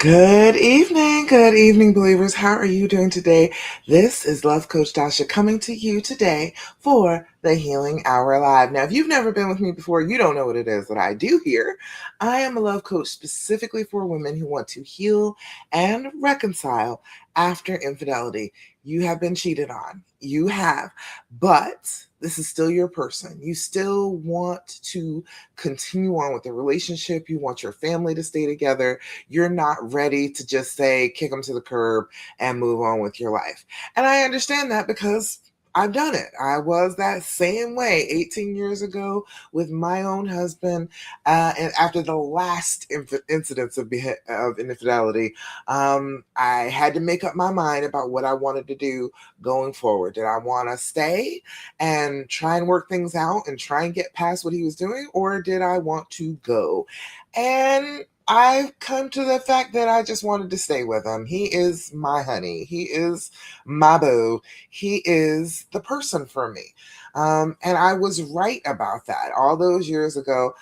Good evening, believers. How are you doing today? This is Love Coach Dasha coming to you today for the Healing Hour Live. Now, if you've never been with me before, you don't know what it is that I do here. I am a love coach specifically for women who want to heal and reconcile after infidelity. You have been cheated on. You have, but this is still your person. You still want to continue on with the relationship. You want your family to stay together. You're not ready to just say, kick them to the curb and move on with your life. And I understand that because I've done it. I was that same way 18 years ago with my own husband. And after the last incidents of infidelity, I had to make up my mind about what I wanted to do going forward. Did I want to stay and try and work things out and try and get past what he was doing, or did I want to go? And I've come to the fact that I just wanted to stay with him. He is my honey. He is my boo. He is the person for me. And I was right about that all those years ago.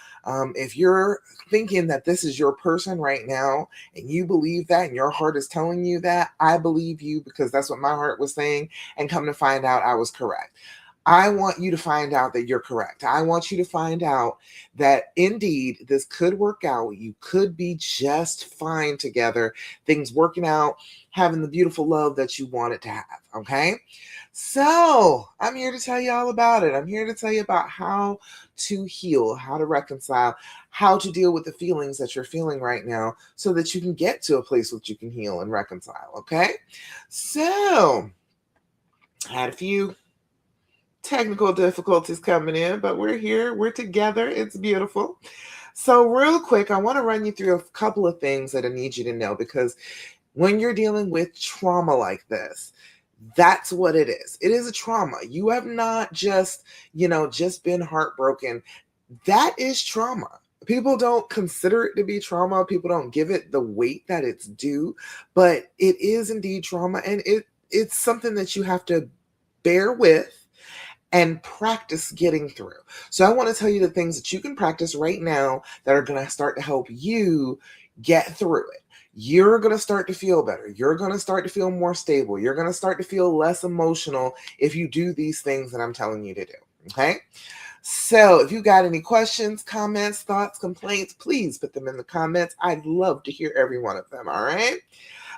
If you're thinking that this is your person right now and you believe that and your heart is telling you that, I believe you because that's what my heart was saying. And come to find out, I was correct. I want you to find out that you're correct. I want you to find out that indeed this could work out. You could be just fine together, things working out, having the beautiful love that you wanted to have. Okay. So I'm here to tell you all about it. I'm here to tell you about how to heal, how to reconcile, how to deal with the feelings that you're feeling right now so that you can get to a place where you can heal and reconcile. Okay. So I had a few technical difficulties coming in, but we're here, we're together, it's beautiful. So, real quick, I want to run you through a couple of things that I need you to know because when you're dealing with trauma like this, that's what it is. It is a trauma. You have not just been heartbroken. That is trauma. People don't consider it to be trauma. People don't give it the weight that it's due, but it is indeed trauma, and it's something that you have to bear with and practice getting through. So I want to tell you the things that you can practice right now that are going to start to help you get through it. You're going to start to feel better. You're going to start to feel more stable. You're going to start to feel less emotional if you do these things that I'm telling you to do. Okay? So if you got any questions, comments, thoughts, complaints, please put them in the comments. I'd love to hear every one of them. All right?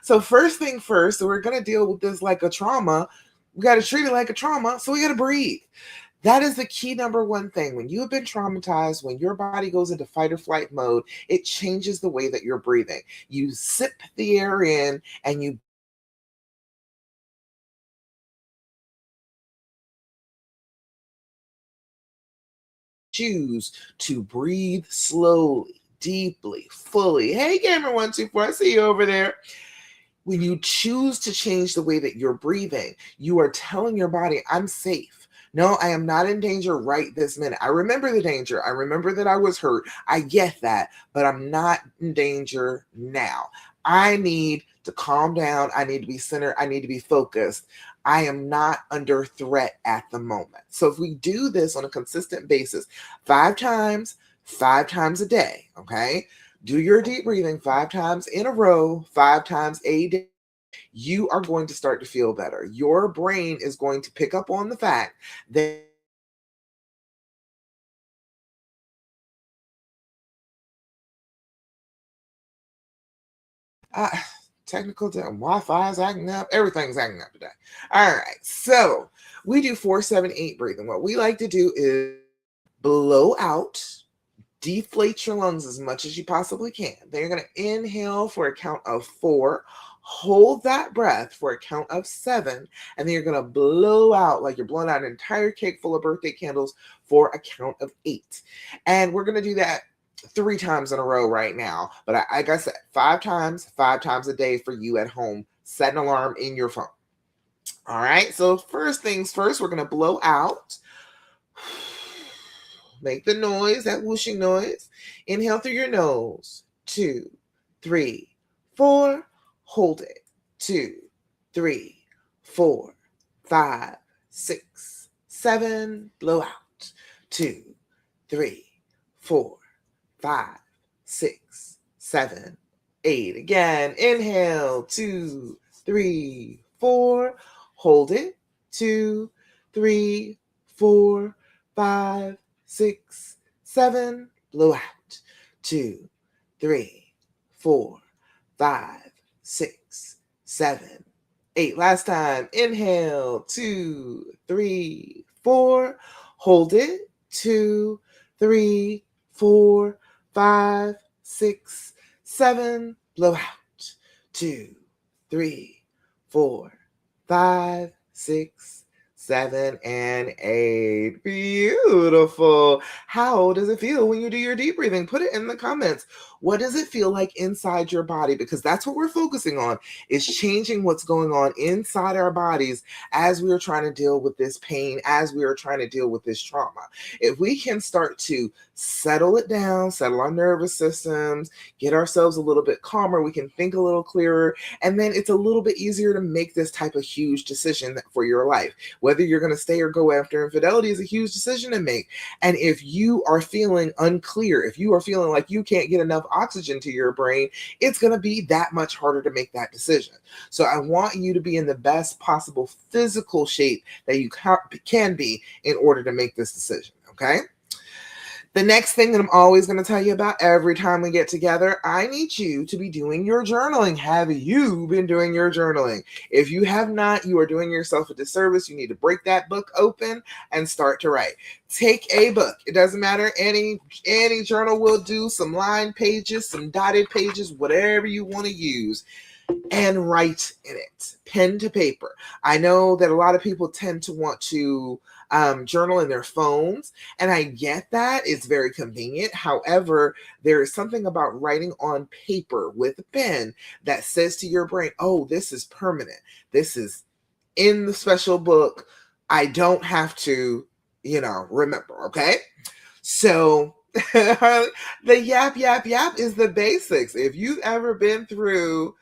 So first thing first, so we're going to deal with this like a trauma. We got to treat it like a trauma, so we got to breathe. That is the key number one thing. When you have been traumatized, when your body goes into fight or flight mode, it changes the way that you're breathing. You sip the air in and you choose to breathe slowly, deeply, fully. Hey, Gamer124, I see you over there. When you choose to change the way that you're breathing, you are telling your body, I'm safe. No, I am not in danger right this minute. I remember the danger. I remember that I was hurt. I get that, but I'm not in danger now. I need to calm down. I need to be centered. I need to be focused. I am not under threat at the moment. So if we do this on a consistent basis, 5 times a day, okay? Do your deep breathing 5 times in a row, 5 times a day. You are going to start to feel better. Your brain is going to pick up on the fact that uh, Wi-Fi is acting up. Everything's acting up today. All right. So we do 4-7-8 breathing. What we like to do is blow out, deflate your lungs as much as you possibly can. Then you're going to inhale for a count of 4, hold that breath for a count of 7, and then you're going to blow out like you're blowing out an entire cake full of birthday candles for a count of 8. And we're going to do that 3 times in a row right now. But like I said, 5 times a day for you at home. Set an alarm in your phone. All right. So first things first, we're going to blow out. Make the noise, that whooshing noise. Inhale through your nose. 2, 3, 4. Hold it. 2, 3, 4, 5, 6, 7. Blow out. 2, 3, 4, 5, 6, 7. 8. Again, inhale, 2, 3, 4. Hold it, 2, 3, 4, 5, 6, 7. Blow out, 2, 3, 4, 5, 6, 7, 8. Last time, inhale, 2, 3, 4. Hold it, 2, 3, 4, 5, 6, 7. Blow out, 2, 3, 4, 5, 6, 7, and 8. Beautiful. How does it feel when you do your deep breathing? Put it in the comments. What does it feel like inside your body? Because that's what we're focusing on, is changing what's going on inside our bodies as we are trying to deal with this pain, as we are trying to deal with this trauma. If we can start to settle it down, settle our nervous systems, get ourselves a little bit calmer, we can think a little clearer, and then it's a little bit easier to make this type of huge decision for your life. Whether you're going to stay or go after infidelity is a huge decision to make. And if you are feeling unclear, if you are feeling like you can't get enough oxygen to your brain, it's going to be that much harder to make that decision. So I want you to be in the best possible physical shape that you can be in order to make this decision, okay? The next thing that I'm always going to tell you about every time we get together, I need you to be doing your journaling. Have you been doing your journaling? If you have not, you are doing yourself a disservice. You need to break that book open and start to write. Take a book. It doesn't matter. Any journal will do. Some line pages, some dotted pages, whatever you want to use, and write in it, pen to paper. I know that a lot of people tend to want to journal in their phones, and I get that. It's very convenient. However, there is something about writing on paper with a pen that says to your brain, oh, this is permanent. This is in the special book. I don't have to, remember, okay? So the yap is the basics. If you've ever been through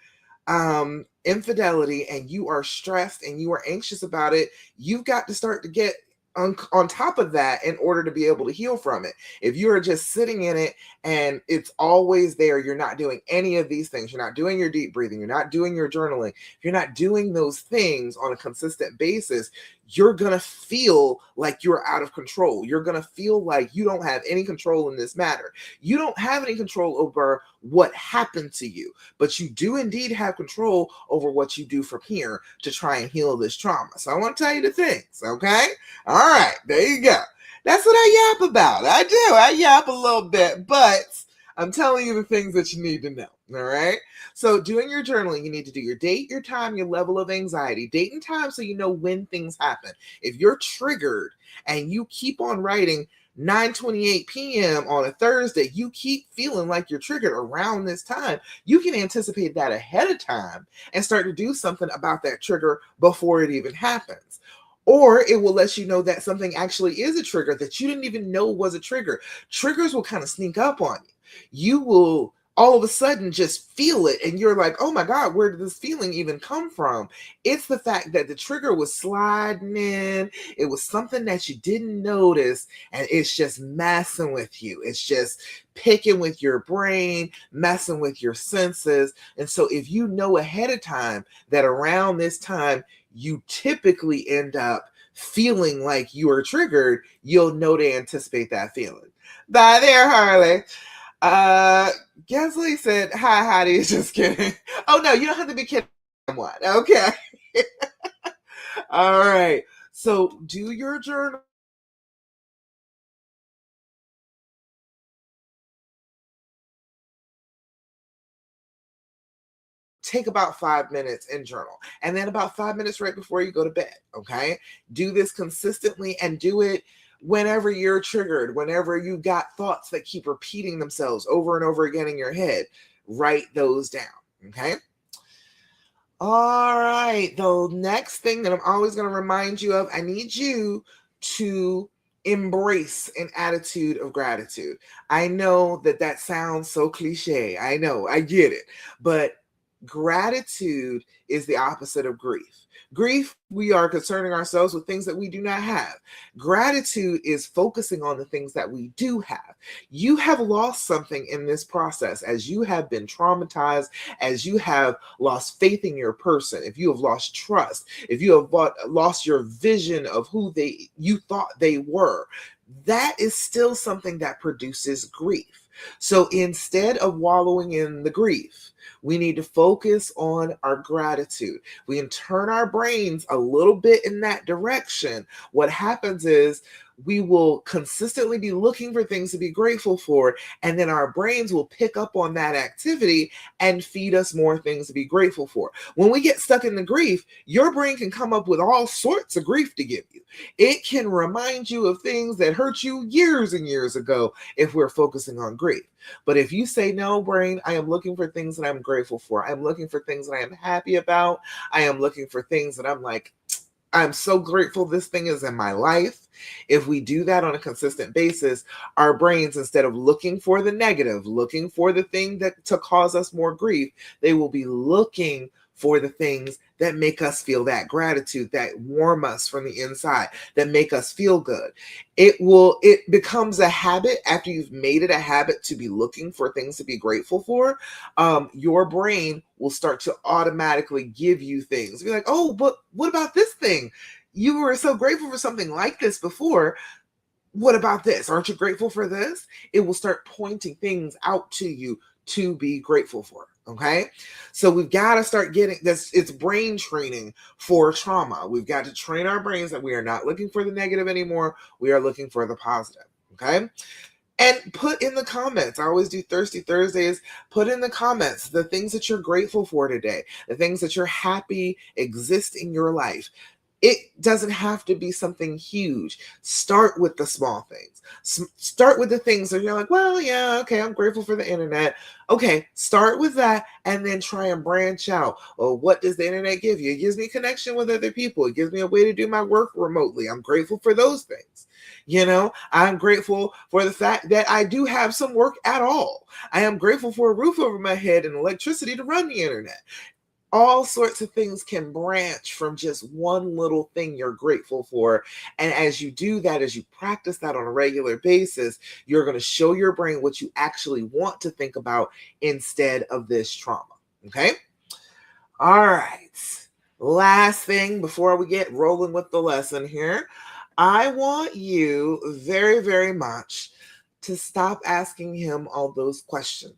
infidelity and you are stressed and you are anxious about it, you've got to start to get on top of that in order to be able to heal from it. If you are just sitting in it and it's always there, you're not doing any of these things. You're not doing your deep breathing. You're not doing your journaling. If you're not doing those things on a consistent basis, you're going to feel like you're out of control. You're going to feel like you don't have any control in this matter. You don't have any control over what happened to you, but you do indeed have control over what you do from here to try and heal this trauma. So I want to tell you the things, okay? All right, there you go. That's what I yap about. I do. I yap a little bit, but I'm telling you the things that you need to know. All right. So doing your journaling, you need to do your date, your time, your level of anxiety. Date and time so you know when things happen. If you're triggered and you keep on writing 9:28 p.m. on a Thursday, you keep feeling like you're triggered around this time, you can anticipate that ahead of time and start to do something about that trigger before it even happens. Or it will let you know that something actually is a trigger that you didn't even know was a trigger. Triggers will kind of sneak up on you. You will all of a sudden just feel it and you're like, oh my God, where did this feeling even come from? It's the fact that the trigger was sliding in. It was something that you didn't notice and it's just messing with you. It's just picking with your brain, messing with your senses. And so if you know ahead of time that around this time, you typically end up feeling like you are triggered, you'll know to anticipate that feeling. Bye there, Harley. Uh, Gasly said, hi, Heidi, just kidding. Oh, no, you don't have to be kidding someone. Okay. All right. So do your journal. Take about 5 minutes and journal, and then about 5 minutes right before you go to bed. Okay. Do this consistently and do it whenever you're triggered, whenever you got thoughts that keep repeating themselves over and over again in your head. Write those down. Okay. All right. The next thing that I'm always going to remind you of, I need you to embrace an attitude of gratitude. I know that sounds so cliche. I know, I get it. But Gratitude is the opposite of grief. Grief, we are concerning ourselves with things that we do not have. Gratitude is focusing on the things that we do have. You have lost something in this process as you have been traumatized, as you have lost faith in your person, if you have lost trust, if you have lost your vision of who you thought they were. That is still something that produces grief. So instead of wallowing in the grief, we need to focus on our gratitude. We can turn our brains a little bit in that direction. What happens is we will consistently be looking for things to be grateful for, and then our brains will pick up on that activity and feed us more things to be grateful for. When we get stuck in the grief, your brain can come up with all sorts of grief to give you. It can remind you of things that hurt you years and years ago if we're focusing on grief. But if you say, no, brain, I am looking for things that I'm grateful for. I'm looking for things that I am happy about. I am looking for things that I'm like, I'm so grateful this thing is in my life. If we do that on a consistent basis, our brains, instead of looking for the negative, looking for the thing that to cause us more grief, they will be looking for the things that make us feel that gratitude, that warm us from the inside, that make us feel good. It becomes a habit after you've made it a habit to be looking for things to be grateful for. Your brain will start to automatically give you things. Be like, oh, but what about this thing? You were so grateful for something like this before. What about this? Aren't you grateful for this? It will start pointing things out to you to be grateful for. Okay. So we've got to start getting this. It's brain training for trauma. We've got to train our brains that we are not looking for the negative anymore. We are looking for the positive. Okay. And put in the comments. I always do Thirsty Thursdays. Put in the comments the things that you're grateful for today, the things that you're happy exist in your life. It doesn't have to be something huge. Start with the small things. Start with the things that you're like, well, yeah, okay, I'm grateful for the internet. Okay, start with that and then try and branch out. Well, what does the internet give you? It gives me connection with other people. It gives me a way to do my work remotely. I'm grateful for those things. I'm grateful for the fact that I do have some work at all. I am grateful for a roof over my head and electricity to run the internet. All sorts of things can branch from just one little thing you're grateful for. And as you do that, as you practice that on a regular basis, you're going to show your brain what you actually want to think about instead of this trauma. Okay? All right. Last thing before we get rolling with the lesson here, I want you very, very much to stop asking him all those questions.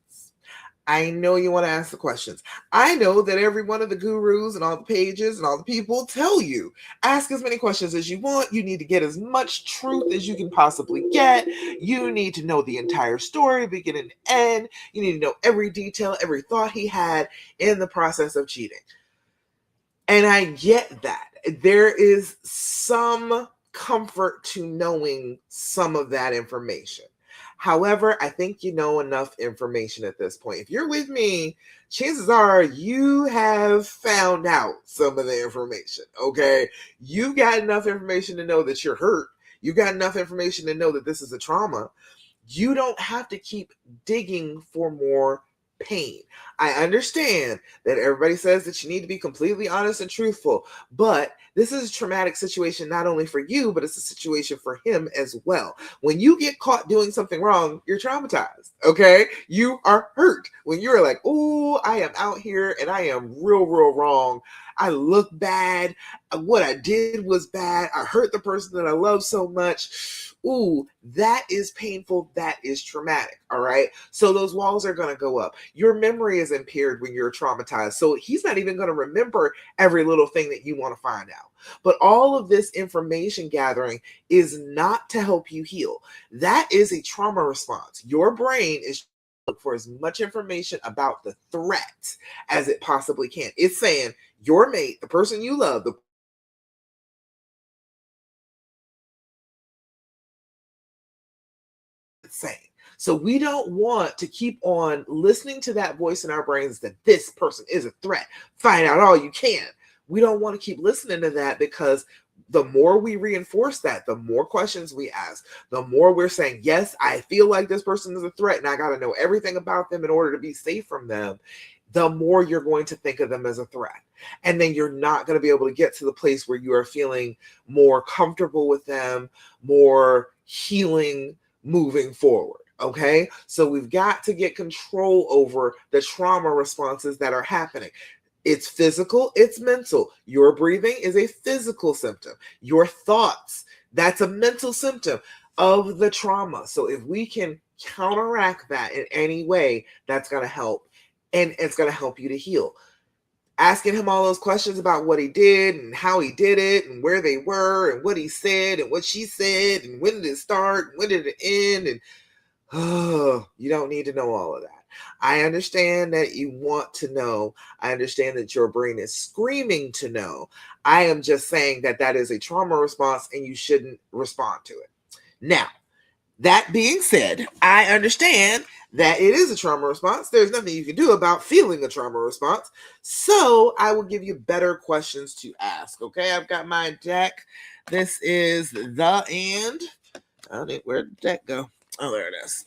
I know you want to ask the questions. I know that every one of the gurus and all the pages and all the people tell you, ask as many questions as you want. You need to get as much truth as you can possibly get. You need to know the entire story, beginning to end. You need to know every detail, every thought he had in the process of cheating. And I get that. There is some comfort to knowing some of that information. However, I think you know enough information at this point. If you're with me, chances are you have found out some of the information, okay? You've got enough information to know that you're hurt. You've got enough information to know that this is a trauma. You don't have to keep digging for more pain. I understand that everybody says that you need to be completely honest and truthful, but this is a traumatic situation not only for you, but it's a situation for him as well. When you get caught doing something wrong, you're traumatized, okay? You are hurt when you're like, oh, I am out here and I am real, real wrong. I look bad. What I did was bad. I hurt the person that I love so much. Ooh, that is painful. That is traumatic. All right. So those walls are going to go up. Your memory is impaired when you're traumatized. So he's not even going to remember every little thing that you want to find out. But all of this information gathering is not to help you heal. That is a trauma response. Your brain is look for as much information about the threat as it possibly can. It's saying your mate, the person you love, the saying. So we don't want to keep on listening to that voice in our brains that this person is a threat. Find out all you can. We don't want to keep listening to that because the more we reinforce that, the more questions we ask, the more we're saying, yes, I feel like this person is a threat and I got to know everything about them in order to be safe from them. the more you're going to think of them as a threat. And then you're not going to be able to get to the place where you are feeling more comfortable with them, more healing moving forward. Okay. So we've got to get control over the trauma responses that are happening. It's physical, it's mental. Your breathing is a physical symptom. Your thoughts, that's a mental symptom of the trauma. So if we can counteract that in any way, that's going to help. And it's going to help you to heal. Asking him all those questions about what he did and how he did it and where they were and what he said and what she said and when did it start and when did it end, and oh, you don't need to know all of that. I understand that you want to know. I understand that your brain is screaming to know. I am just saying that that is a trauma response and you shouldn't respond to it. Now, that being said, I understand that it is a trauma response. There's nothing you can do about feeling a trauma response. So I will give you better questions to ask. Okay, I've got my deck. This is the and. Where'd the deck go? Oh, there it is.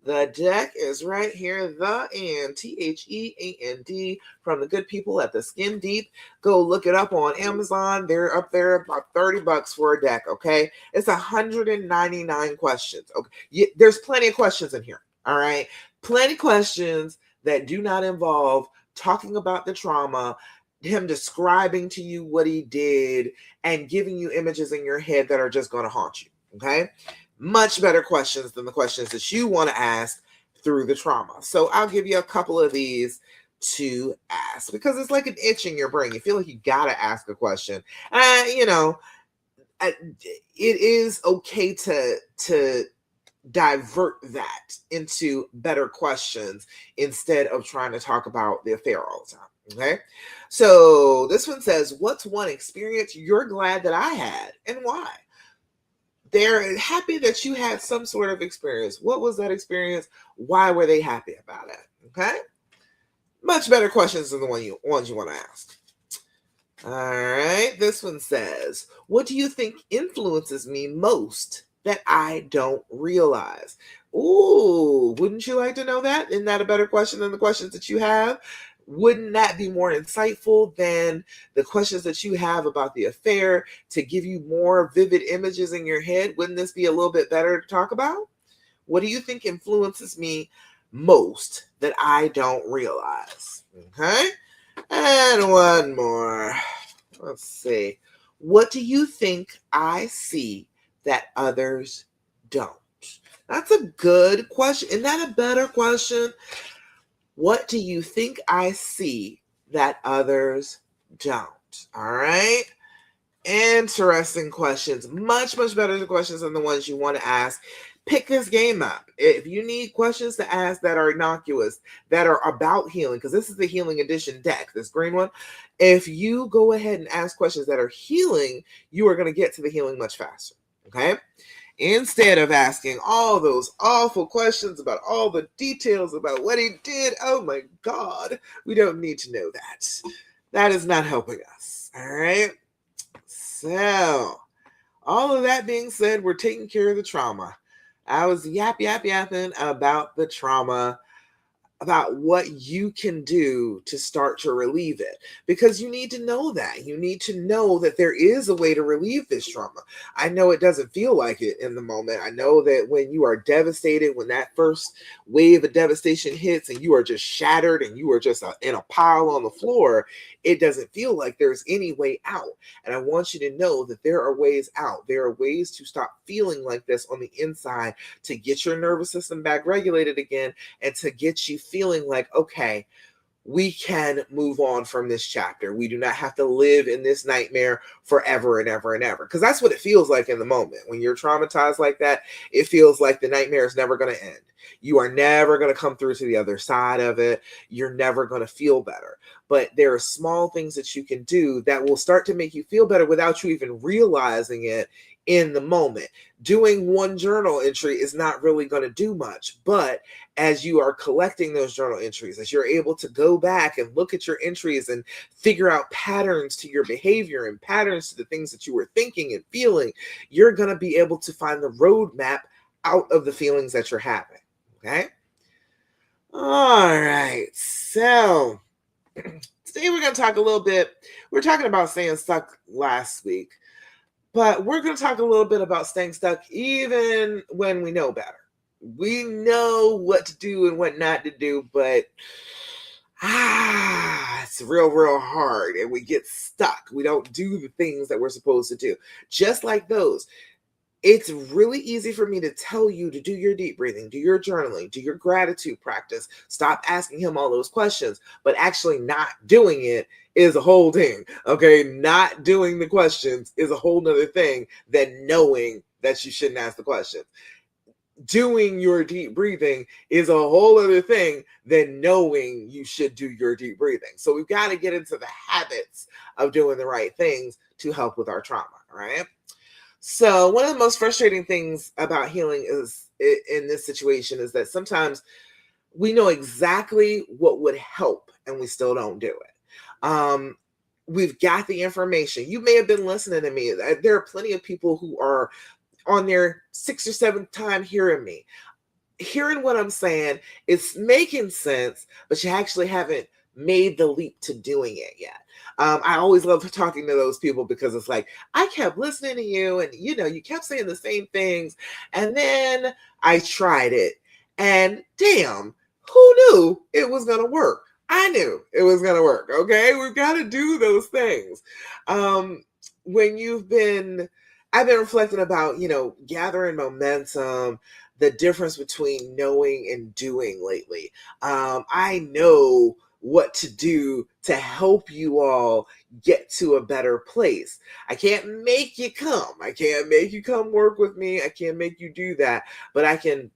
The deck is right here, the and, THEAND, from the good people at the Skin Deep. Go look it up on Amazon. They're up there about $30 for a deck, okay? It's 199 questions. Okay, there's plenty of questions in here, all right? Plenty of questions that do not involve talking about the trauma, him describing to you what he did, and giving you images in your head that are just going to haunt you, okay? Much better questions than the questions that you want to ask through the trauma. So I'll give you a couple of these to ask because it's like an itch in your brain. You feel like you got to ask a question. It is okay to divert that into better questions instead of trying to talk about the affair all the time. Okay. So this one says, what's one experience you're glad that I had and why? They're happy that you had some sort of experience. What was that experience? Why were they happy about it? Okay. Much better questions than the ones you want to ask. All right. This one says, what do you think influences me most that I don't realize? Ooh, wouldn't you like to know that? Isn't that a better question than the questions that you have? Wouldn't that be more insightful than the questions that you have about the affair to give you more vivid images in your head? Wouldn't this be a little bit better to talk about? What do you think influences me most that I don't realize? Okay. And one more. Let's see. What do you think I see that others don't? That's a good question. Isn't that a better question? What do you think I see that others don't? All right. Interesting questions. Much, much better questions than the ones you want to ask. Pick this game up. If you need questions to ask that are innocuous, that are about healing, because this is the healing edition deck, this green one. If you go ahead and ask questions that are healing, you are going to get to the healing much faster. Okay. Instead of asking all those awful questions about all the details about what he did, oh my God, we don't need to know that. That is not helping us. All right. So, all of that being said, we're taking care of the trauma. I was yapping about the trauma, about what you can do to start to relieve it, because you need to know that. You need to know that there is a way to relieve this trauma. I know it doesn't feel like it in the moment. I know that when you are devastated, when that first wave of devastation hits and you are just shattered and you are just in a pile on the floor, it doesn't feel like there's any way out. And I want you to know that there are ways out. There are ways to stop feeling like this on the inside, to get your nervous system back regulated again, and to get you feeling like, okay, we can move on from this chapter. We do not have to live in this nightmare forever and ever and ever. Because that's what it feels like in the moment. When you're traumatized like that, it feels like the nightmare is never going to end. You are never going to come through to the other side of it. You're never going to feel better. But there are small things that you can do that will start to make you feel better without you even realizing it in the moment. Doing one journal entry is not really going to do much, but as you are collecting those journal entries, as you're able to go back and look at your entries and figure out patterns to your behavior and patterns to the things that you were thinking and feeling, you're going to be able to find the roadmap out of the feelings that you're having. Okay. All right. So today we're going to talk a little bit. We were talking about staying stuck last week, but we're going to talk a little bit about staying stuck even when we know better. We know what to do and what not to do, but it's real hard and we get stuck. We don't do the things that we're supposed to do. Just like those. It's really easy for me to tell you to do your deep breathing, do your journaling, do your gratitude practice, stop asking him all those questions, but actually not doing it is a whole thing. Okay. Not doing the questions is a whole nother thing than knowing that you shouldn't ask the questions. Doing your deep breathing is a whole other thing than knowing you should do your deep breathing. So we've got to get into the habits of doing the right things to help with our trauma, right? So one of the most frustrating things about healing is in this situation is that sometimes we know exactly what would help and we still don't do it. We've got the information. You may have been listening to me. There are plenty of people who are on their 6th or 7th time hearing me. Hearing what I'm saying, it's making sense, but you actually haven't made the leap to doing it yet. I always love talking to those people because it's like, I kept listening to you and you kept saying the same things. And then I tried it and damn, who knew it was going to work? I knew it was going to work. Okay. We've got to do those things. When I've been reflecting about, gathering momentum, the difference between knowing and doing lately. I know what to do to help you all get to a better place. I can't make you come. I can't make you come work with me. I can't make you do that, but I can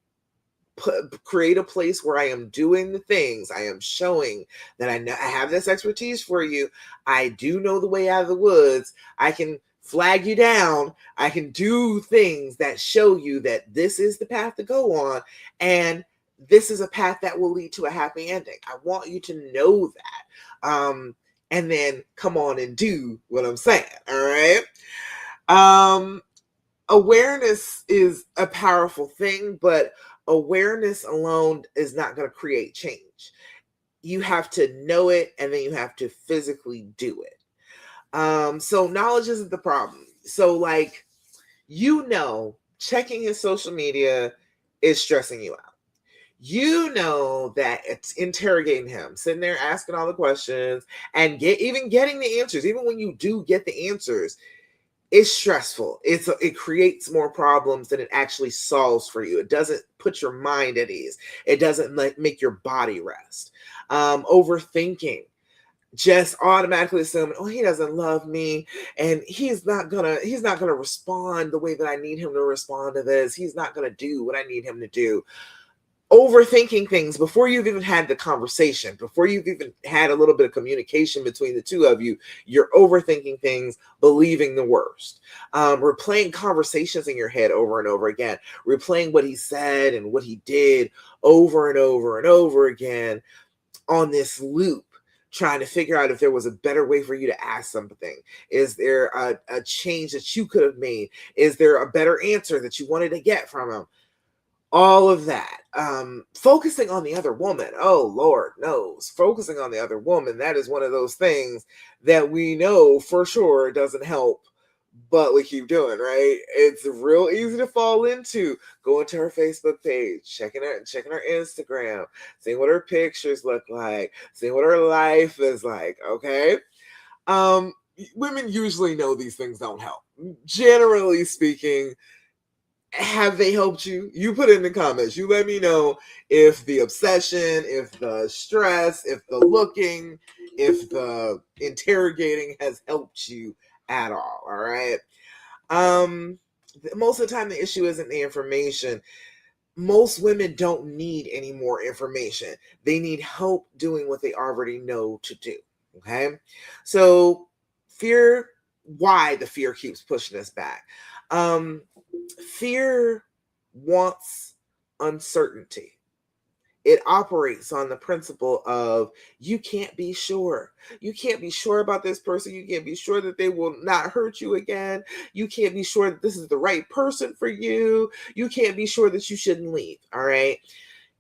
create a place where I am doing the things. I am showing that I know I have this expertise for you. I do know the way out of the woods. I can flag you down. I can do things that show you that this is the path to go on and this is a path that will lead to a happy ending. I want you to know that. And then come on and do what I'm saying. All right. Awareness is a powerful thing, but awareness alone is not going to create change. You have to know it and then you have to physically do it. So knowledge isn't the problem. So like, checking his social media is stressing you out. That it's interrogating him, sitting there asking all the questions and even getting the answers. Even when you do get the answers, it's stressful. It creates more problems than it actually solves for you. It doesn't put your mind at ease. It doesn't make your body rest. Overthinking, just automatically assuming, oh, he doesn't love me and he's not gonna respond the way that I need him to respond to this. He's not gonna do what I need him to do. Overthinking things before you've even had the conversation, before you've even had a little bit of communication between the two of you, you're overthinking things, believing the worst, replaying conversations in your head over and over again, replaying what he said and what he did over and over and over again on this loop, trying to figure out if there was a better way for you to ask something. Is there a change that you could have made? Is there a better answer that you wanted to get from him? All of that. Focusing on the other woman. Oh, Lord knows. Focusing on the other woman, that is one of those things that we know for sure doesn't help, but we keep doing, right? It's real easy to fall into. Going to her Facebook page, checking her Instagram, seeing what her pictures look like, seeing what her life is like, okay? Women usually know these things don't help. Generally speaking, have they helped you? You put it in the comments. You let me know if the obsession, if the stress, if the looking, if the interrogating has helped you at all right? Most of the time the issue isn't the information. Most women don't need any more information. They need help doing what they already know to do. Okay? So why the fear keeps pushing us back. Fear wants uncertainty. It operates on the principle of you can't be sure. You can't be sure about this person. You can't be sure that they will not hurt you again. You can't be sure that this is the right person for you. You can't be sure that you shouldn't leave. All right.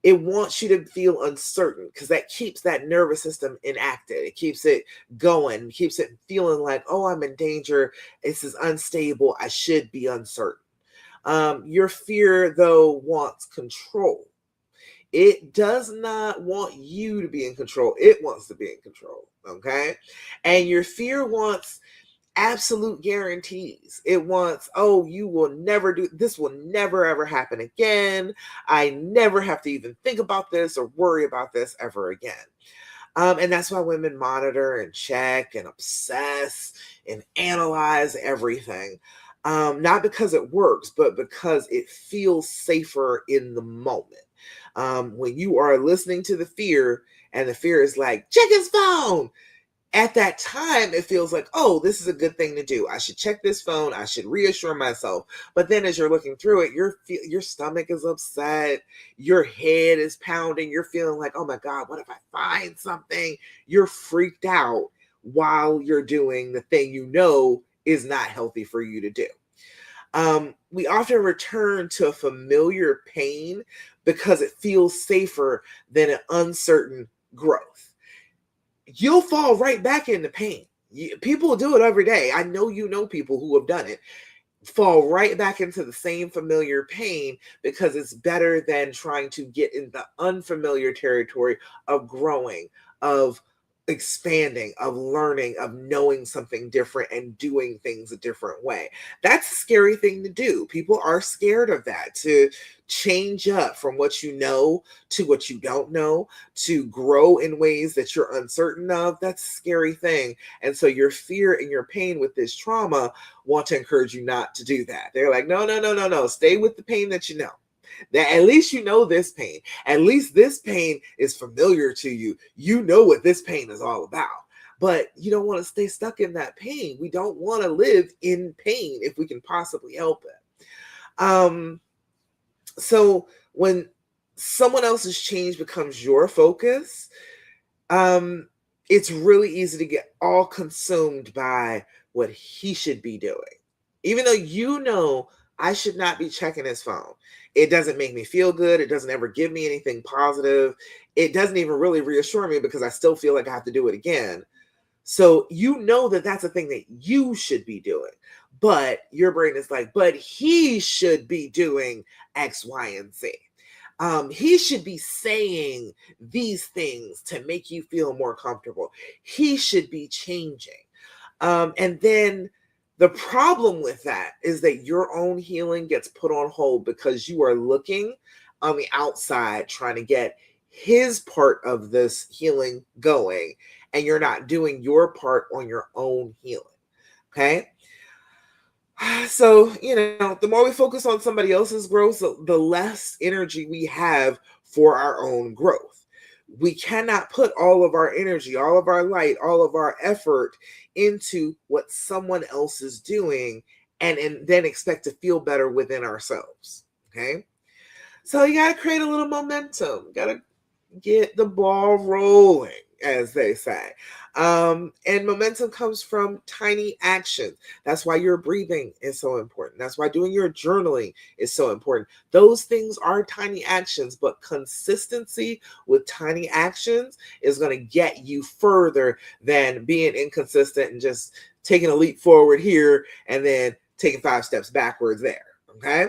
It wants you to feel uncertain because that keeps that nervous system enacted. It keeps it going, keeps it feeling like, oh, I'm in danger. This is unstable. I should be uncertain. Your fear, though, wants control. It does not want you to be in control. It wants to be in control. Okay. And your fear wants absolute guarantees. It wants, oh, you will never do this, will never ever happen again. I never have to even think about this or worry about this ever again. And that's why women monitor and check and obsess and analyze everything. Not because it works, but because it feels safer in the moment. When you are listening to the fear and the fear is like, check his phone, at that time, it feels like, oh, this is a good thing to do. I should check this phone. I should reassure myself. But then as you're looking through it, your stomach is upset. Your head is pounding. You're feeling like, oh my God, what if I find something? You're freaked out while you're doing the thing you know is not healthy for you to do. We often return to a familiar pain because it feels safer than an uncertain growth. You'll fall right back into pain. People do it every day. I know you know people who have done it. Fall right back into the same familiar pain because it's better than trying to get in the unfamiliar territory of growing, of expanding, of learning, of knowing something different and doing things a different way. That's a scary thing to do. People are scared of that, to change up from what you know to what you don't know, to grow in ways that you're uncertain of. That's a scary thing. And so your fear and your pain with this trauma want to encourage you not to do that. They're like, no, no, no, no, no. Stay with the pain that you know. That at least you know this pain. At least this pain is familiar to you. You know what this pain is all about. But you don't want to stay stuck in that pain. We don't want to live in pain if we can possibly help it. So when someone else's change becomes your focus, it's really easy to get all consumed by what he should be doing. Even though you know I should not be checking his phone. It doesn't make me feel good. It doesn't ever give me anything positive. It doesn't even really reassure me because I still feel like I have to do it again. So you know that that's a thing that you should be doing. But your brain is like, but he should be doing X, Y, and Z. He should be saying these things to make you feel more comfortable. He should be changing. And then the problem with that is that your own healing gets put on hold because you are looking on the outside trying to get his part of this healing going, and you're not doing your part on your own healing. Okay. So, the more we focus on somebody else's growth, the less energy we have for our own growth. We cannot put all of our energy, all of our light, all of our effort into what someone else is doing and then expect to feel better within ourselves. Okay. So you got to create a little momentum. You got to get the ball rolling, as they say. And momentum comes from tiny actions. That's why your breathing is so important. That's why doing your journaling is so important. Those things are tiny actions, but consistency with tiny actions is going to get you further than being inconsistent and just taking a leap forward here and then taking 5 steps backwards there. Okay.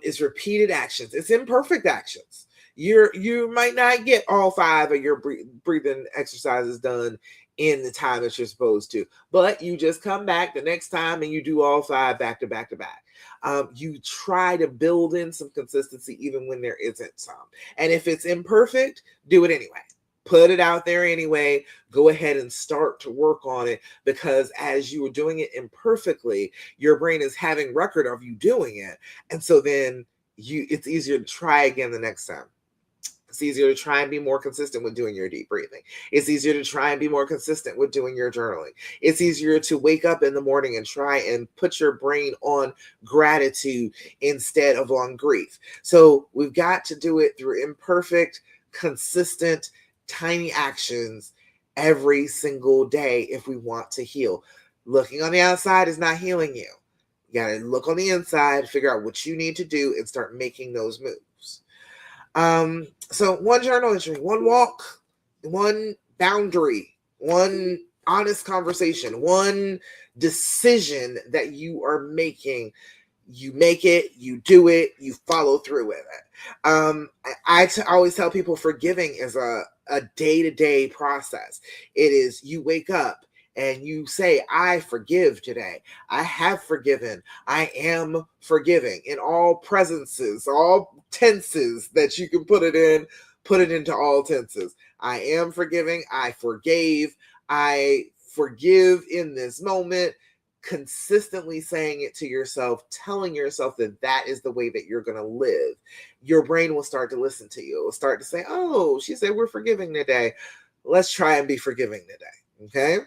It's repeated actions. It's imperfect actions. You might not get all 5 of your breathing exercises done in the time that you're supposed to, but you just come back the next time and you do all 5 back to back to back. You try to build in some consistency even when there isn't some. And if it's imperfect, do it anyway. Put it out there anyway. Go ahead and start to work on it, because as you are doing it imperfectly, your brain is having record of you doing it. And so then it's easier to try again the next time. It's easier to try and be more consistent with doing your deep breathing. It's easier to try and be more consistent with doing your journaling. It's easier to wake up in the morning and try and put your brain on gratitude instead of on grief. So we've got to do it through imperfect, consistent, tiny actions every single day if we want to heal. Looking on the outside is not healing you. You got to look on the inside, figure out what you need to do, and start making those moves. So one journal entry, one walk, one boundary, one honest conversation, one decision that you are making. You make it, you do it, you follow through with it. Always tell people forgiving is a day-to-day process. It is, you wake up and you say, I forgive today. I have forgiven. I am forgiving, in all presences, all tenses that you can put it in, put it into all tenses. I am forgiving. I forgave. I forgive in this moment. Consistently saying it to yourself, telling yourself that that is the way that you're going to live, your brain will start to listen to you. It will start to say, oh, she said we're forgiving today. Let's try and be forgiving today. Okay.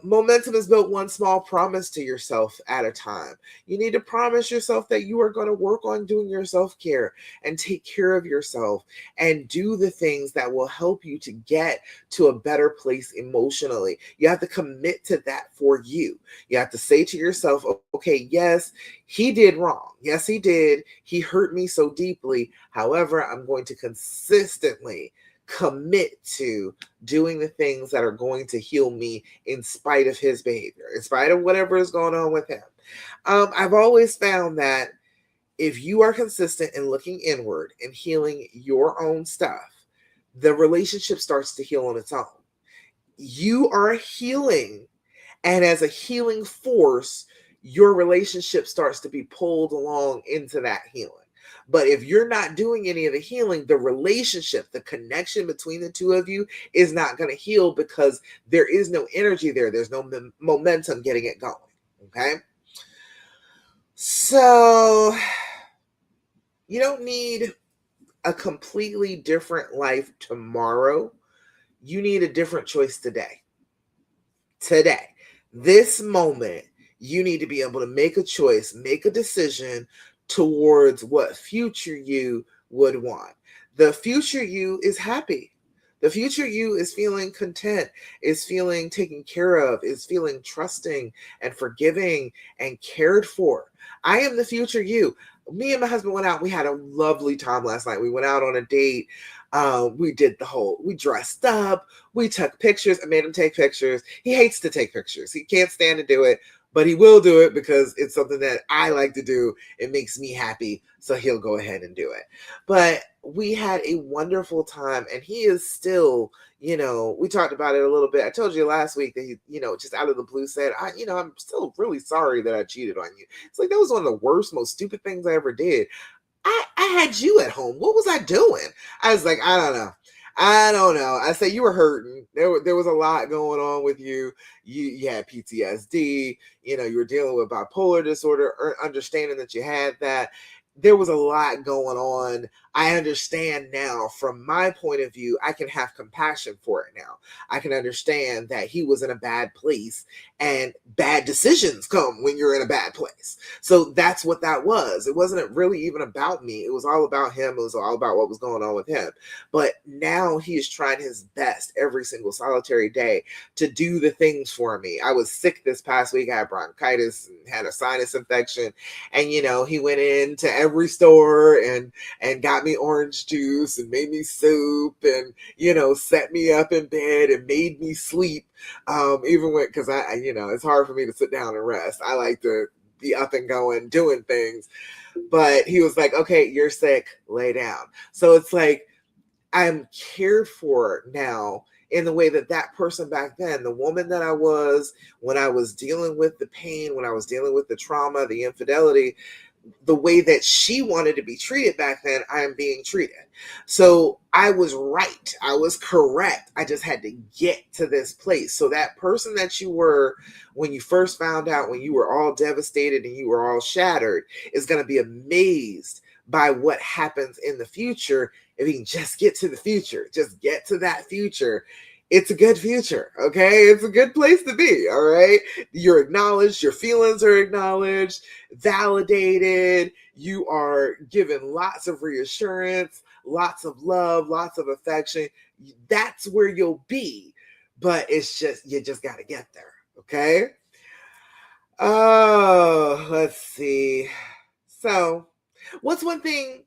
Momentum is built one small promise to yourself at a time. You need to promise yourself that you are going to work on doing your self-care and take care of yourself and do the things that will help you to get to a better place emotionally. You have to commit to that for you. You have to say to yourself, okay, yes, he did wrong. Yes, he did. He hurt me so deeply. However, I'm going to consistently commit to doing the things that are going to heal me in spite of his behavior, in spite of whatever is going on with him. I've always found that if you are consistent in looking inward and healing your own stuff, the relationship starts to heal on its own. You are healing, and as a healing force, your relationship starts to be pulled along into that healing. But if you're not doing any of the healing, the relationship, the connection between the two of you is not going to heal because there is no energy there. There's no momentum getting it going. Okay. So you don't need a completely different life tomorrow. You need a different choice today. Today, this moment, you need to be able to make a choice, make a decision towards what future you would want. The future you is happy. The future you is feeling content, is feeling taken care of, is feeling trusting and forgiving and cared for. I am the future you. Me and my husband went out. We had a lovely time last night. We went out on a date. We did we dressed up. We took pictures. I made him take pictures. He hates to take pictures. He can't stand to do it, but he will do it because it's something that I like to do. It makes me happy. So he'll go ahead and do it. But we had a wonderful time, and he is still, we talked about it a little bit. I told you last week that he, just out of the blue said, I'm still really sorry that I cheated on you. It's like, that was one of the worst, most stupid things I ever did. I had you at home. What was I doing? I was like, I don't know. I said you were hurting. There was a lot going on with you. You had PTSD. You were dealing with bipolar disorder, or understanding that you had that. There was a lot going on. I understand now from my point of view. I can have compassion for it now. I can understand that he was in a bad place, and bad decisions come when you're in a bad place. So that's what that was. It wasn't really even about me. It was all about him. It was all about what was going on with him. But now he is trying his best every single solitary day to do the things for me. I was sick this past week. I had bronchitis and had a sinus infection. And, he went into every store and got me orange juice and made me soup and, set me up in bed and made me sleep. Even when, because it's hard for me to sit down and rest. I like to be up and going, doing things. But he was like, okay, you're sick, lay down. So it's like, I'm cared for now in the way that person back then, the woman that I was when I was dealing with the pain, when I was dealing with the trauma, the infidelity, the way that she wanted to be treated back then, I am being treated. So I was right. I was correct. I just had to get to this place. So that person that you were when you first found out, when you were all devastated and you were all shattered, is going to be amazed by what happens in the future. If you can just get to the future, just get to that future. It's a good future, okay? It's a good place to be, all right? You're acknowledged, your feelings are acknowledged, validated, you are given lots of reassurance, lots of love, lots of affection. That's where you'll be, but you just got to get there, okay? Oh, let's see. So, what's one thing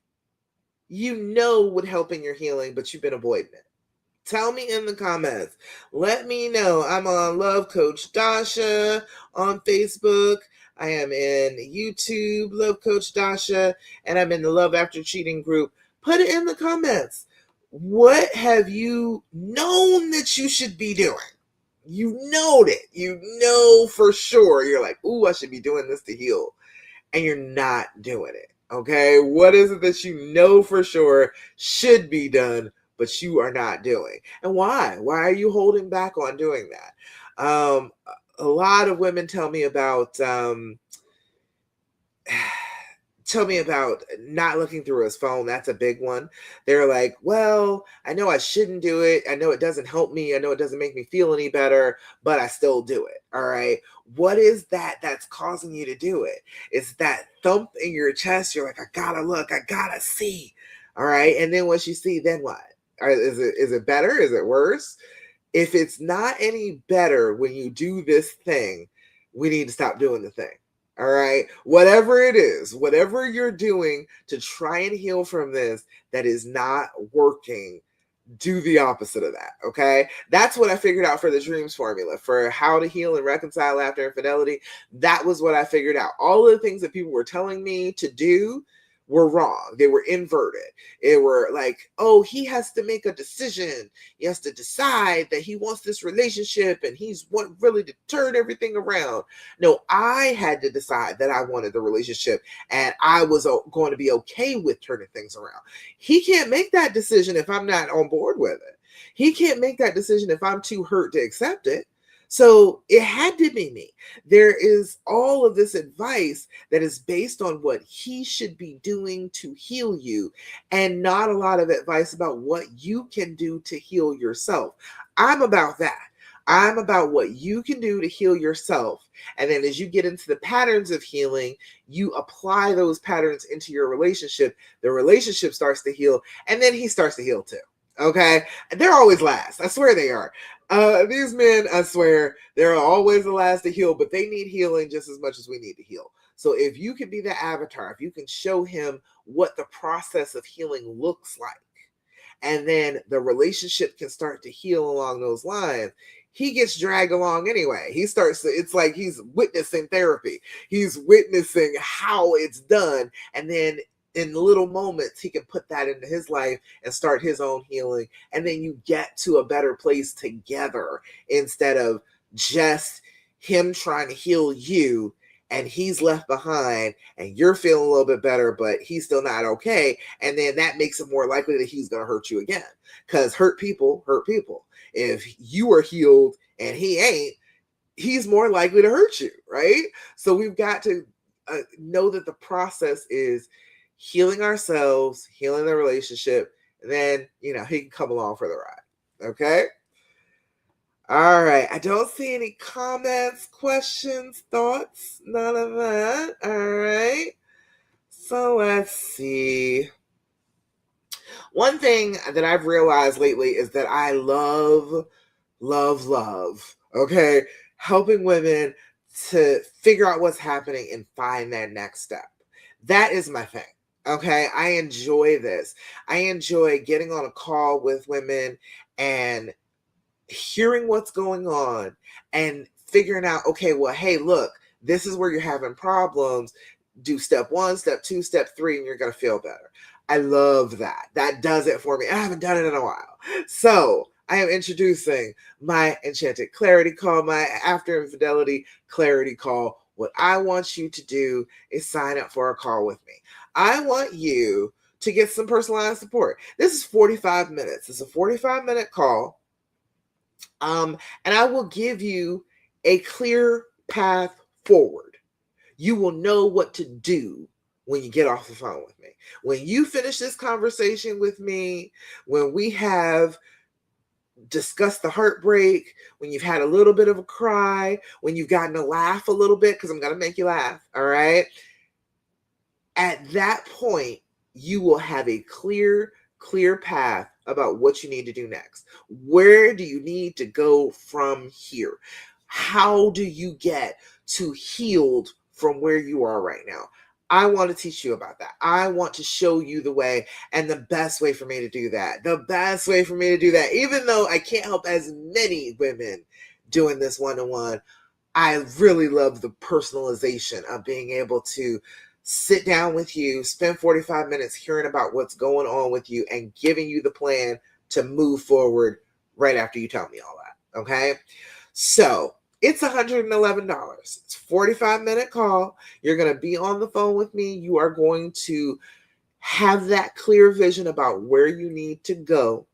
you know would help in your healing, but you've been avoiding it? Tell me in the comments. Let me know. I'm on Love Coach Dasha on Facebook. I am in YouTube, Love Coach Dasha, and I'm in the Love After Cheating group. Put it in the comments. What have you known that you should be doing? You know it. You know for sure. You're like, ooh, I should be doing this to heal. And you're not doing it. Okay? What is it that you know for sure should be done, but you are not doing? And why? Why are you holding back on doing that? A lot of women tell me about not looking through his phone. That's a big one. They're like, well, I know I shouldn't do it. I know it doesn't help me. I know it doesn't make me feel any better, but I still do it. All right. What is that that's causing you to do it? It's that thump in your chest. You're like, I gotta look, I gotta see. All right. And then once you see, then what? Is it better? Is it worse? If it's not any better when you do this thing, we need to stop doing the thing. All right. Whatever it is, whatever you're doing to try and heal from this that is not working, do the opposite of that. Okay. That's what I figured out for the dreams formula for how to heal and reconcile after infidelity. That was what I figured out. All of the things that people were telling me to do were wrong. They were inverted. It were like, oh, he has to make a decision. He has to decide that he wants this relationship and he's want really to turn everything around. No, I had to decide that I wanted the relationship and I was going to be okay with turning things around. He can't make that decision if I'm not on board with it. He can't make that decision if I'm too hurt to accept it. So it had to be me. There is all of this advice that is based on what he should be doing to heal you, and not a lot of advice about what you can do to heal yourself. I'm about that. I'm about what you can do to heal yourself. And then as you get into the patterns of healing, you apply those patterns into your relationship. The relationship starts to heal, and then he starts to heal too. Okay? They're always last. I swear they are. These men, I swear, they're always the last to heal, but they need healing just as much as we need to heal. So if you can be the avatar, if you can show him what the process of healing looks like, and then the relationship can start to heal along those lines, he gets dragged along anyway. It's like he's witnessing therapy. He's witnessing how it's done. And then in little moments, he can put that into his life and start his own healing. And then you get to a better place together instead of just him trying to heal you and he's left behind and you're feeling a little bit better, but he's still not okay. And then that makes it more likely that he's going to hurt you again, because hurt people hurt people. If you are healed and he ain't, he's more likely to hurt you, right? So we've got to know that the process is healing ourselves, healing the relationship, and then, he can come along for the ride. Okay? All right. I don't see any comments, questions, thoughts, none of that. All right. So let's see. One thing that I've realized lately is that I love, okay? Helping women to figure out what's happening and find their next step. That is my thing. Okay, I enjoy this. I enjoy getting on a call with women and hearing what's going on and figuring out, okay, well, hey, look, this is where you're having problems. Do step 1, step 2, step 3, and you're going to feel better. I love that. That does it for me. I haven't done it in a while. So I am introducing my Enchanted Clarity Call, my After Infidelity Clarity Call. What I want you to do is sign up for a call with me. I want you to get some personalized support. This is 45 minutes. It's a 45-minute call. And I will give you a clear path forward. You will know what to do when you get off the phone with me. When you finish this conversation with me, when we have discussed the heartbreak, when you've had a little bit of a cry, when you've gotten to laugh a little bit, because I'm going to make you laugh, all right? At that point, you will have a clear path about what you need to do next. Where do you need to go from here? How do you get to healed from where you are right now? I want to teach you about that. I want to show you the way, and the best way for me to do that, even though I can't help as many women doing this one-on-one, I really love the personalization of being able to sit down with you, spend 45 minutes hearing about what's going on with you and giving you the plan to move forward right after you tell me all that. Okay. So it's $111. It's a 45-minute call. You're going to be on the phone with me. You are going to have that clear vision about where you need to go,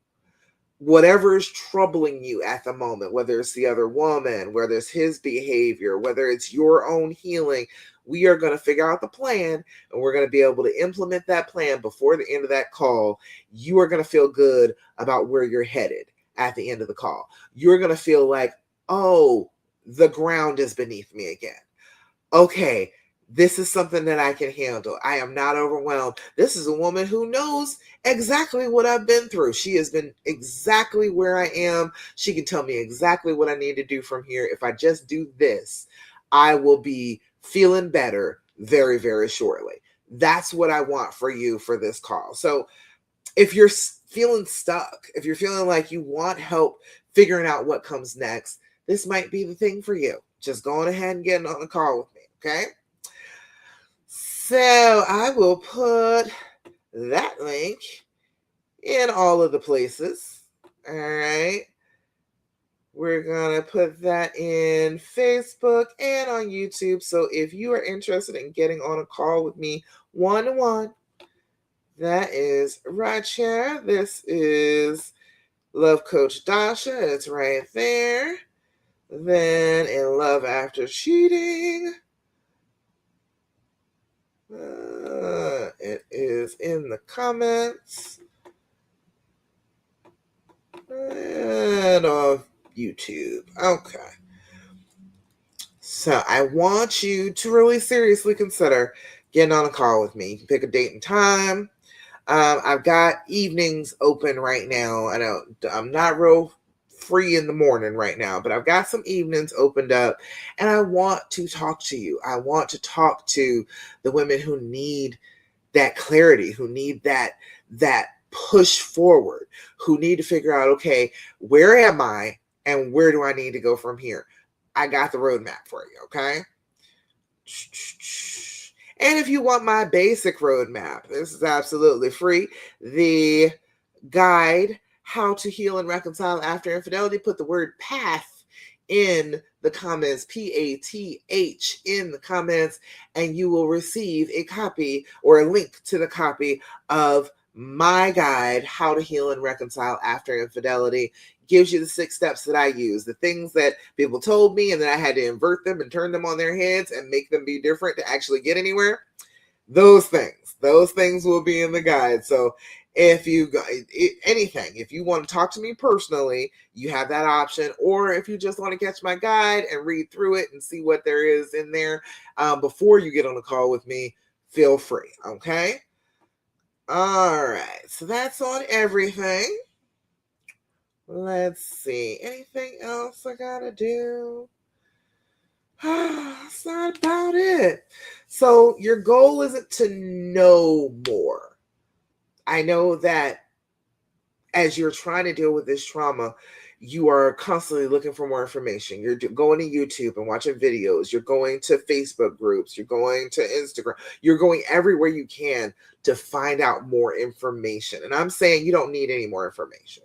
whatever is troubling you at the moment, whether it's the other woman, whether it's his behavior, whether it's your own healing. We are going to figure out the plan, and we're going to be able to implement that plan before the end of that call. You are going to feel good about where you're headed at the end of the call. You're going to feel like, oh, the ground is beneath me again. Okay, this is something that I can handle. I am not overwhelmed. This is a woman who knows exactly what I've been through. She has been exactly where I am. She can tell me exactly what I need to do from here. If I just do this, I will be feeling better very, very shortly. That's what I want for you for this call. So if you're feeling stuck, if you're feeling like you want help figuring out what comes next, this might be the thing for you. Just going ahead and getting on a call with me, okay? So I will put that link in all of the places. All right. We're going to put that in Facebook and on YouTube. So if you are interested in getting on a call with me one-on-one, that is right here. This is Love Coach Dasha. It's right there. Then in Love After Cheating, it is in the comments and on YouTube. Okay. So I want you to really seriously consider getting on a call with me. You can pick a date and time. I've got evenings open right now. I'm not real free in the morning right now, but I've got some evenings opened up, and I want to talk to you. I want to talk to the women who need that clarity, who need that push forward, who need to figure out, okay, where am I and where do I need to go from here? I got the roadmap for you, okay? And if you want my basic roadmap, this is absolutely free. The guide, How to Heal and Reconcile After Infidelity, put the word path in the comments, PATH in the comments, and you will receive a copy or a link to the copy of my guide, How to Heal and Reconcile After Infidelity. Gives you the 6 steps that I use, the things that people told me, and then I had to invert them and turn them on their heads and make them be different to actually get anywhere. Those things will be in the guide. So if you got anything, if you want to talk to me personally, you have that option. Or if you just want to catch my guide and read through it and see what there is in there before you get on a call with me, feel free. Okay. All right. So that's on everything. Let's see. Anything else I gotta do? That's not about it. So your goal isn't to know more. I know that as you're trying to deal with this trauma, you are constantly looking for more information. You're going to YouTube and watching videos. You're going to Facebook groups. You're going to Instagram. You're going everywhere you can to find out more information. And I'm saying you don't need any more information.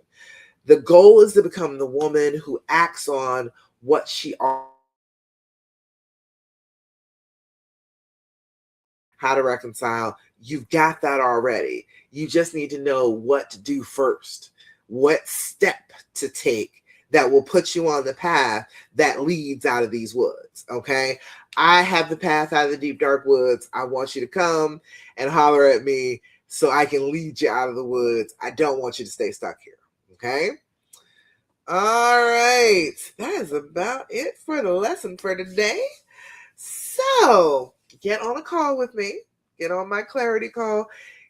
The goal is to become the woman who acts on what she already. How to reconcile. You've got that already. You just need to know what to do first, what step to take that will put you on the path that leads out of these woods. Okay. I have the path out of the deep, dark woods. I want you to come and holler at me so I can lead you out of the woods. I don't want you to stay stuck here. Okay. All right. That is about it for the lesson for today. So get on a call with me. Get on my clarity call.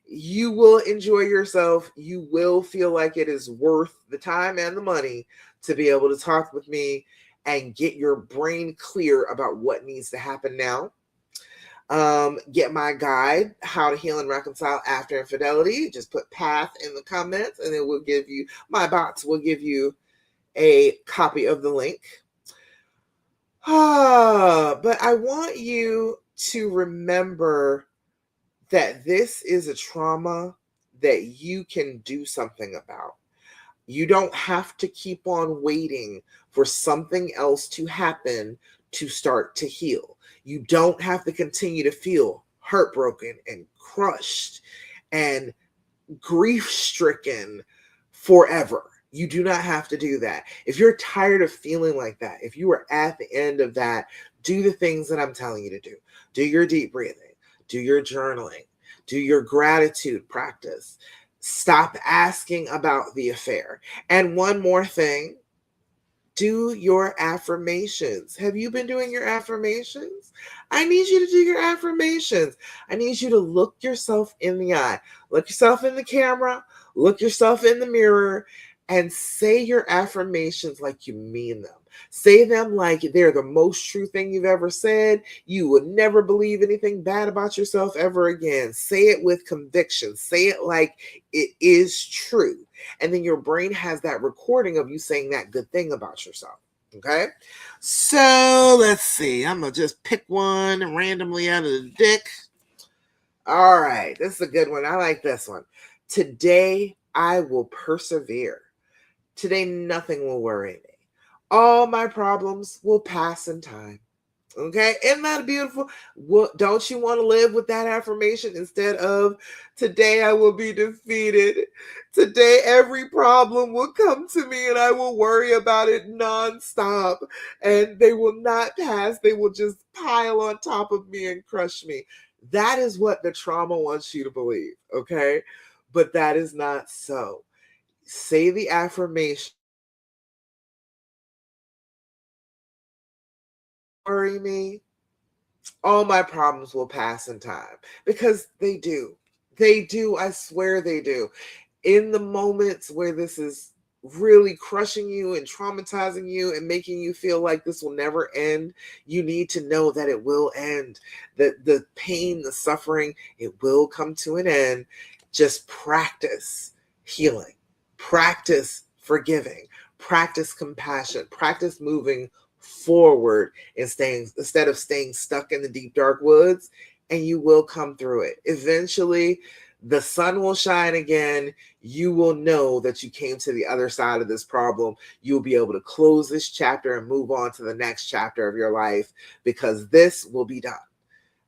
You will enjoy yourself. You will feel like it is worth the time and the money to be able to talk with me and get your brain clear about what needs to happen now. Get my guide, How to Heal and Reconcile After Infidelity. Just put path in the comments and it will give you, my box will give you a copy of the link. But I want you to remember that this is a trauma that you can do something about. You don't have to keep on waiting for something else to happen to start to heal. You don't have to continue to feel heartbroken and crushed and grief stricken forever. You do not have to do that. If you're tired of feeling like that, if you are at the end of that, do the things that I'm telling you to do. Do your deep breathing, do your journaling, do your gratitude practice. Stop asking about the affair. And one more thing, do your affirmations. Have you been doing your affirmations? I need you to do your affirmations. I need you to look yourself in the eye, look yourself in the camera, look yourself in the mirror, and say your affirmations like you mean them. Say them like they're the most true thing you've ever said. You would never believe anything bad about yourself ever again. Say it with conviction. Say it like it is true. And then your brain has that recording of you saying that good thing about yourself. Okay. So let's see. I'm going to just pick one randomly out of the deck. All right. This is a good one. I like this one. Today, I will persevere. Today, nothing will worry me. All my problems will pass in time. Okay, isn't that beautiful? Don't you want to live with that affirmation instead of today I will be defeated? Today every problem will come to me and I will worry about it nonstop and they will not pass. They will just pile on top of me and crush me. That is what the trauma wants you to believe, okay? But that is not so. Say the affirmation. Worry me, all my problems will pass in time, because they do. They do. I swear they do. In the moments where this is really crushing you and traumatizing you and making you feel like this will never end, you need to know that it will end. That the pain, the suffering, it will come to an end. Just practice healing, practice forgiving, practice compassion, practice moving forward and staying instead of staying stuck in the deep dark woods, and you will come through it. Eventually the sun will shine again. You will know that you came to the other side of this problem. You'll be able to close this chapter and move on to the next chapter of your life, because this will be done.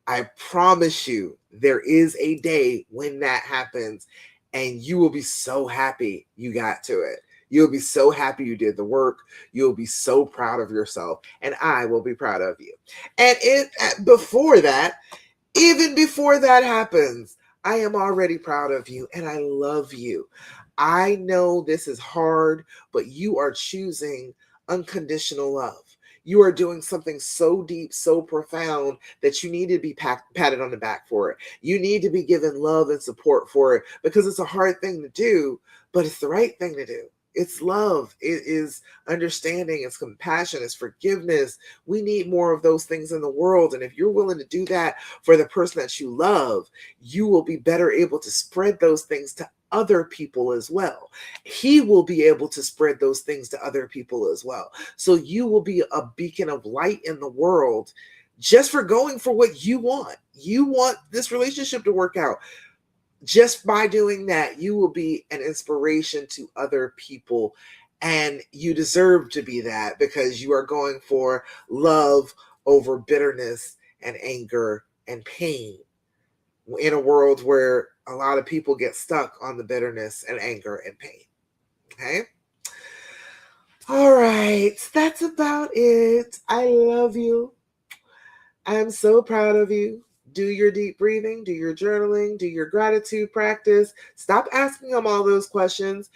I promise you, there is a day when that happens and you will be so happy you got to it. You'll be so happy you did the work. You'll be so proud of yourself, and I will be proud of you. And before that, even before that happens, I am already proud of you and I love you. I know this is hard, but you are choosing unconditional love. You are doing something so deep, so profound that you need to be patted on the back for it. You need to be given love and support for it, because it's a hard thing to do, but it's the right thing to do. It's love. It is understanding. It's compassion. It's forgiveness. We need more of those things in the world. And if you're willing to do that for the person that you love, you will be better able to spread those things to other people as well. He will be able to spread those things to other people as well. So you will be a beacon of light in the world just for going for what you want. You want this relationship to work out. Just by doing that, you will be an inspiration to other people. And you deserve to be that, because you are going for love over bitterness and anger and pain in a world where a lot of people get stuck on the bitterness and anger and pain. Okay? All right. That's about it. I love you. I'm so proud of you. Do your deep breathing, do your journaling, do your gratitude practice. Stop asking them all those questions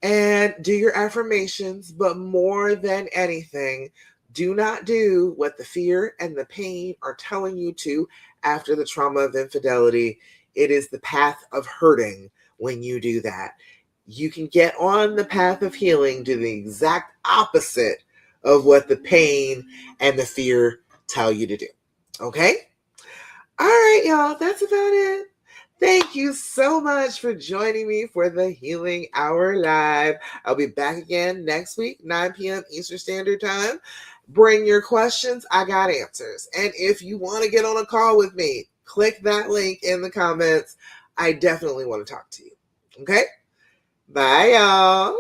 and do your affirmations. But more than anything, do not do what the fear and the pain are telling you to after the trauma of infidelity. It is the path of hurting when you do that. You can get on the path of healing, do the exact opposite of what the pain and the fear tell you to do. Okay? All right, y'all, that's about it. Thank you so much for joining me for the Healing Hour Live. I'll be back again next week, 9 p.m. Eastern Standard Time. Bring your questions. I got answers. And if you want to get on a call with me, click that link in the comments. I definitely want to talk to you. Okay? Bye, y'all.